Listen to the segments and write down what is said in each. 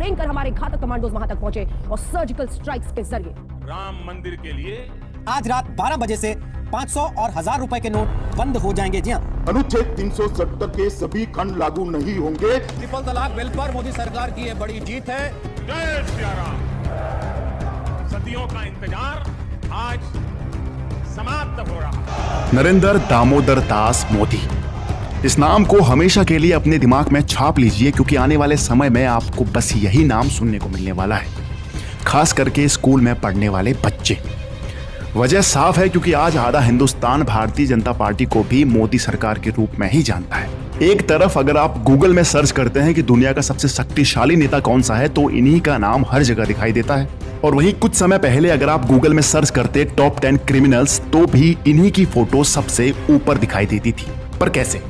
भयंकर हमारे घातक कमांडोज वहां तक पहुंचे और सर्जिकल स्ट्राइक्स के जरिए राम मंदिर के लिए आज रात 12 बजे से 500 और 1000 रुपए के नोट बंद हो जाएंगे। जी हाँ, अनुच्छेद 370 के सभी खंड लागू नहीं होंगे। ट्रिपल तलाक बिल पर मोदी सरकार की यह बड़ी जीत है। जय श्री राम। सदियों का इंतजार आज समाप्त हो रहा। नरेंद्र दामोदर दास मोदी, इस नाम को हमेशा के लिए अपने दिमाग में छाप लीजिए, क्योंकि आने वाले समय में आपको बस यही नाम सुनने को मिलने वाला है, खास करके स्कूल में पढ़ने वाले बच्चे। वजह साफ है, क्योंकि आज आधा हिंदुस्तान भारतीय जनता पार्टी को भी मोदी सरकार के रूप में ही जानता है। एक तरफ अगर आप गूगल में सर्च करते हैं कि दुनिया का सबसे शक्तिशाली नेता कौन सा है, तो इन्हीं का नाम हर जगह दिखाई देता है। और वहीं कुछ समय पहले अगर आप गूगल में सर्च करते टॉप 10 क्रिमिनल्स, तो भी इन्हीं की फोटो सबसे ऊपर दिखाई देती थी। पर कैसे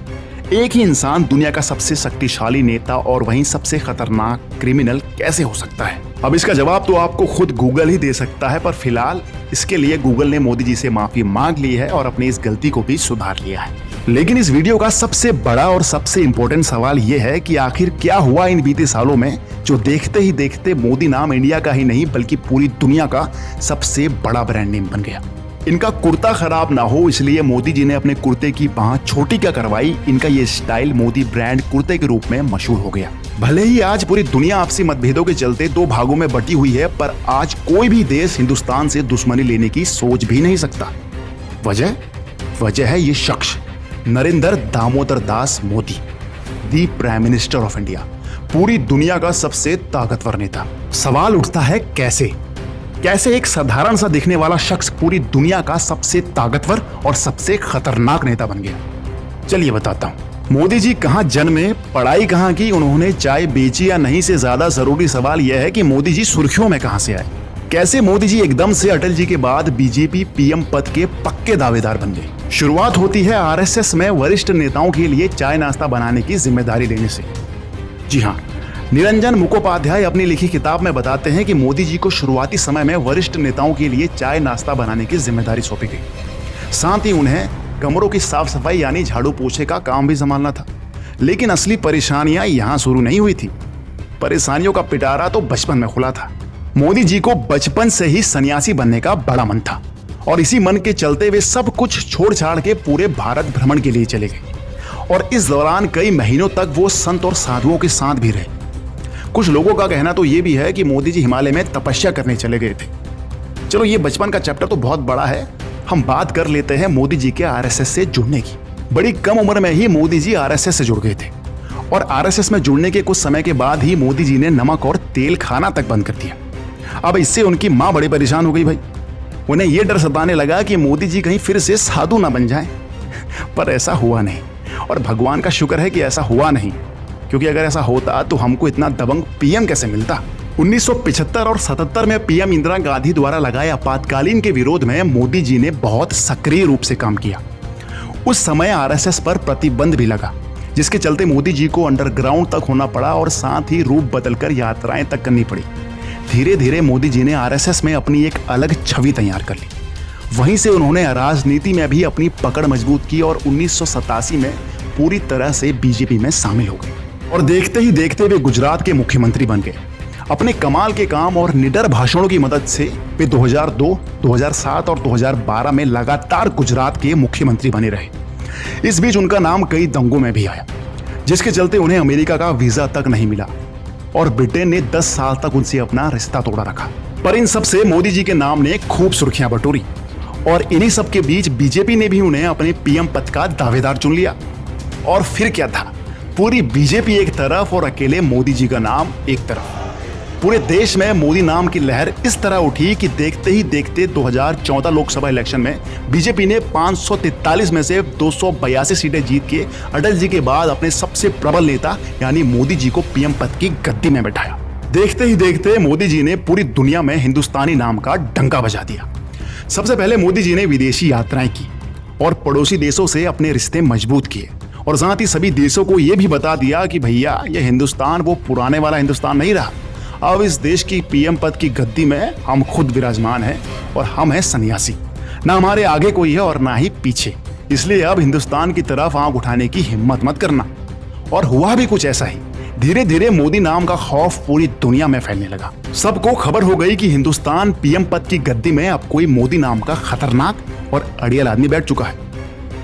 एक ही इंसान दुनिया का सबसे शक्तिशाली नेता और वहीं सबसे खतरनाक क्रिमिनल कैसे हो सकता है? अब इसका जवाब तो आपको खुद गूगल ही दे सकता है, पर फिलहाल इसके लिए गूगल ने मोदी जी से माफी मांग ली है और अपनी इस गलती को भी सुधार लिया है। लेकिन इस वीडियो का सबसे बड़ा और सबसे इंपॉर्टेंट सवाल यह है कि आखिर क्या हुआ इन बीते सालों में, जो देखते ही देखते मोदी नाम इंडिया का ही नहीं बल्कि पूरी दुनिया का सबसे बड़ा ब्रांड नेम बन गया। इनका कुर्ता खराब ना हो इसलिए मोदी जी ने अपने कुर्ते की बाह छोटी क्या करवाई। इनका ये स्टाइल मोदी ब्रांड कुर्ते के रूप में मशहूर हो गया। भले ही आज पूरी दुनिया आपसी मतभेदों के चलते दो भागों में बटी हुई है, पर आज कोई भी देश हिंदुस्तान से दुश्मनी लेने की सोच भी नहीं सकता। वजह है ये शख्स, Narendra Damodar Das Modi, the prime minister of India, पूरी दुनिया का सबसे ताकतवर नेता। सवाल उठता है कैसे एक साधारण सा दिखने वाला शख्स पूरी दुनिया का सबसे ताकतवर और सबसे खतरनाक नेता बन गया? चलिए बताता हूं। मोदी जी कहां जन्मे, पढ़ाई कहां की, उन्होंने चाय बेची या नहीं से ज्यादा जरूरी सवाल यह है कि मोदी जी सुर्खियों में कहां से आए। कैसे मोदी जी एकदम से अटल जी के बाद बीजेपी पीएम पद के पक्के दावेदार बन गए? शुरुआत होती है आरएसएस में वरिष्ठ नेताओं के लिए चाय नाश्ता बनाने की जिम्मेदारी लेने से। जी हाँ, निरंजन मुखोपाध्याय अपनी लिखी किताब में बताते हैं कि मोदी जी को शुरुआती समय में वरिष्ठ नेताओं के लिए चाय नाश्ता बनाने की जिम्मेदारी सौंपी गई। साथ ही उन्हें कमरों की साफ सफाई यानी झाड़ू पोछे का काम भी संभालना था। लेकिन असली परेशानियां यहां शुरू नहीं हुई थी। परेशानियों का पिटारा तो बचपन में खुला था। मोदी जी को बचपन से ही सन्यासी बनने का बड़ा मन था और इसी मन के चलते वे सब कुछ छोड़ छाड़ के पूरे भारत भ्रमण के लिए चले गए और इस दौरान कई महीनों तक वो संत और साधुओं के साथ भी रहे। कुछ लोगों का कहना तो ये भी है कि मोदी जी हिमालय में तपस्या करने चले गए थे। चलो, ये बचपन का चैप्टर तो बहुत बड़ा है, हम बात कर लेते हैं मोदी जी के आरएसएस से जुड़ने की। बड़ी कम उम्र में ही मोदी जी आरएसएस से जुड़ गए थे और आरएसएस में जुड़ने के कुछ समय के बाद ही मोदी जी ने नमक और तेल खाना तक बंद कर दिया। अब इससे उनकी मां बड़ी परेशान हो गई भाई। उन्हें यह डर सताने लगा कि मोदी जी कहीं फिर से साधु ना बन जाएं। पर ऐसा हुआ नहीं और भगवान का शुक्र है कि ऐसा हुआ नहीं, क्योंकि अगर ऐसा होता तो हमको इतना दबंग पीएम कैसे मिलता। 1975 और 77 में पीएम इंदिरा गांधी द्वारा लगाए आपातकालीन के विरोध में मोदी जी ने बहुत सक्रिय रूप से काम किया। उस समय आरएसएस पर प्रतिबंध भी लगा, जिसके चलते मोदी जी को अंडरग्राउंड तक होना पड़ा और साथ ही रूप बदलकर यात्राएं तक करनी पड़ी। धीरे धीरे मोदी जी ने आरएसएस में अपनी एक अलग छवि तैयार कर ली। वहीं से उन्होंने राजनीति में भी अपनी पकड़ मजबूत की और 1987 में पूरी तरह से बीजेपी में शामिल हो गए और देखते ही देखते वे गुजरात के मुख्यमंत्री बन गए। अपने कमाल के काम और निडर भाषणों की मदद से वे 2002, 2007 और 2012 में लगातार गुजरात के मुख्यमंत्री बने रहे। इस बीच उनका नाम कई दंगों में भी आया, जिसके चलते उन्हें अमेरिका का वीजा तक नहीं मिला और ब्रिटेन ने 10 साल तक उनसे अपना रिश्ता तोड़ा रखा। पर इन सब से मोदी जी के नाम ने खूब सुर्खियां बटोरी और इन्हीं सब के बीच बीजेपी ने भी उन्हें अपने पीएम पद का दावेदार चुन लिया। और फिर क्या था, पूरी बीजेपी एक तरफ और अकेले मोदी जी का नाम एक तरफ। पूरे देश में मोदी नाम की लहर इस तरह उठी कि देखते ही देखते 2014 लोकसभा इलेक्शन में बीजेपी ने 543 में से 282 सीटें जीत के अटल जी के बाद अपने सबसे प्रबल नेता यानी मोदी जी को पीएम पद की गद्दी में बैठाया। देखते ही देखते मोदी जी ने पूरी दुनिया में हिंदुस्तानी नाम का डंका बजा दिया। सबसे पहले मोदी जी ने विदेशी यात्राएं की और पड़ोसी देशों से अपने रिश्ते मजबूत किए और साथ ही सभी देशों को यह भी बता दिया कि भैया ये हिंदुस्तान वो पुराने वाला हिंदुस्तान नहीं रहा। अब इस देश की पीएम पद की गद्दी में हम खुद विराजमान हैं और हम हैं सन्यासी, ना हमारे आगे कोई है और ना ही पीछे। इसलिए अब हिंदुस्तान की तरफ आंख उठाने की हिम्मत मत करना। और हुआ भी कुछ ऐसा ही। धीरे धीरे मोदी नाम का खौफ पूरी दुनिया में फैलने लगा। सबको खबर हो गई कि हिंदुस्तान पीएम पद की गद्दी में अब कोई मोदी नाम का खतरनाक और अड़ियल आदमी बैठ चुका है,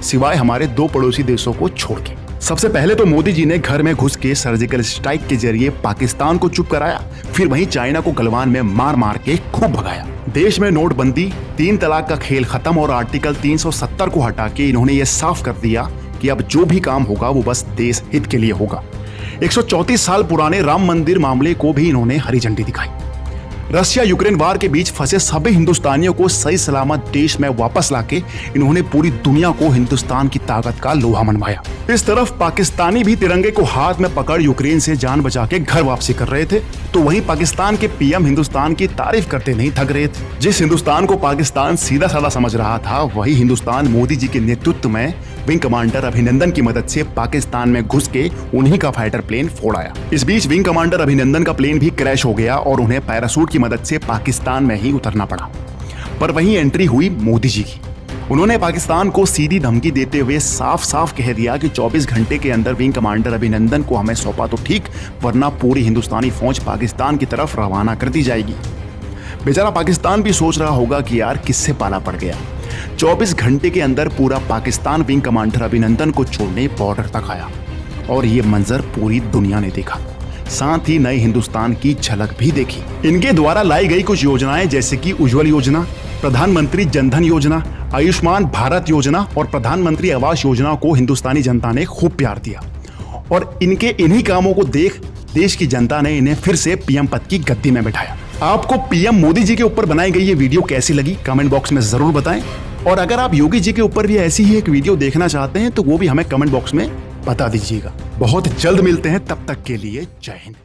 सिवाय हमारे 2 पड़ोसी देशों को छोड़ के। सबसे पहले तो मोदी जी ने घर में घुस के सर्जिकल स्ट्राइक के जरिए पाकिस्तान को चुप कराया, फिर वहीं चाइना को गलवान में मार मार के खूब भगाया। देश में नोटबंदी, 3 तलाक का खेल खत्म और आर्टिकल 370 को हटा के इन्होंने ये साफ कर दिया कि अब जो भी काम होगा वो बस देश हित के लिए होगा। 134 साल पुराने राम मंदिर मामले को भी इन्होंने हरी झंडी दिखाई। रशिया यूक्रेन वार के बीच फंसे सभी हिंदुस्तानियों को सही सलामत देश में वापस लाके इन्होंने पूरी दुनिया को हिंदुस्तान की ताकत का लोहा मनवाया। इस तरफ पाकिस्तानी भी तिरंगे को हाथ में पकड़ यूक्रेन से जान बचा के घर वापसी कर रहे थे, तो वहीं पाकिस्तान के पीएम हिंदुस्तान की तारीफ करते नहीं थक रहे थे। जिस हिंदुस्तान को पाकिस्तान सीधा साधा समझ रहा था, वही हिंदुस्तान मोदी जी के नेतृत्व में विंग कमांडर अभिनंदन की मदद से पाकिस्तान में घुस के उन्हीं का फाइटर प्लेन फोड़ आया। इस बीच विंग कमांडर अभिनंदन का प्लेन भी क्रैश हो गया और उन्हें पैराशूट की मदद से पाकिस्तान में ही उतरना पड़ा। पर वहीं एंट्री हुई मोदी जी की। उन्होंने पाकिस्तान को सीधी धमकी देते हुए साफ साफ कह दिया कि 24 घंटे के अंदर विंग कमांडर अभिनंदन को हमें सौंपा तो ठीक, वरना पूरी हिंदुस्तानी फौज पाकिस्तान की तरफ रवाना कर दी जाएगी। बेचारा पाकिस्तान भी सोच रहा होगा कि यार किससे पाला पड़ गया। 24 घंटे के अंदर पूरा पाकिस्तान विंग कमांडर अभिनंदन को छोड़ने बॉर्डर तक आया और ये मंजर पूरी दुनिया ने देखा, साथ ही नए हिंदुस्तान की झलक भी देखी। इनके द्वारा लाई गई कुछ योजनाएं जैसे कि उज्ज्वल योजना, प्रधानमंत्री जनधन योजना, आयुष्मान भारत योजना और प्रधानमंत्री आवास योजना को हिंदुस्तानी जनता ने खूब प्यार दिया और इनके इन्हीं कामों को देख देश की जनता ने इन्हें फिर से पीएम पद की गद्दी में बिठाया। आपको पीएम मोदी जी के ऊपर बनाई गई ये वीडियो कैसी लगी कमेंट बॉक्स में जरूर बताएं, और अगर आप योगी जी के ऊपर भी ऐसी ही एक वीडियो देखना चाहते हैं तो वो भी हमें कमेंट बॉक्स में बता दीजिएगा। बहुत जल्द मिलते हैं, तब तक के लिए जय हिंद।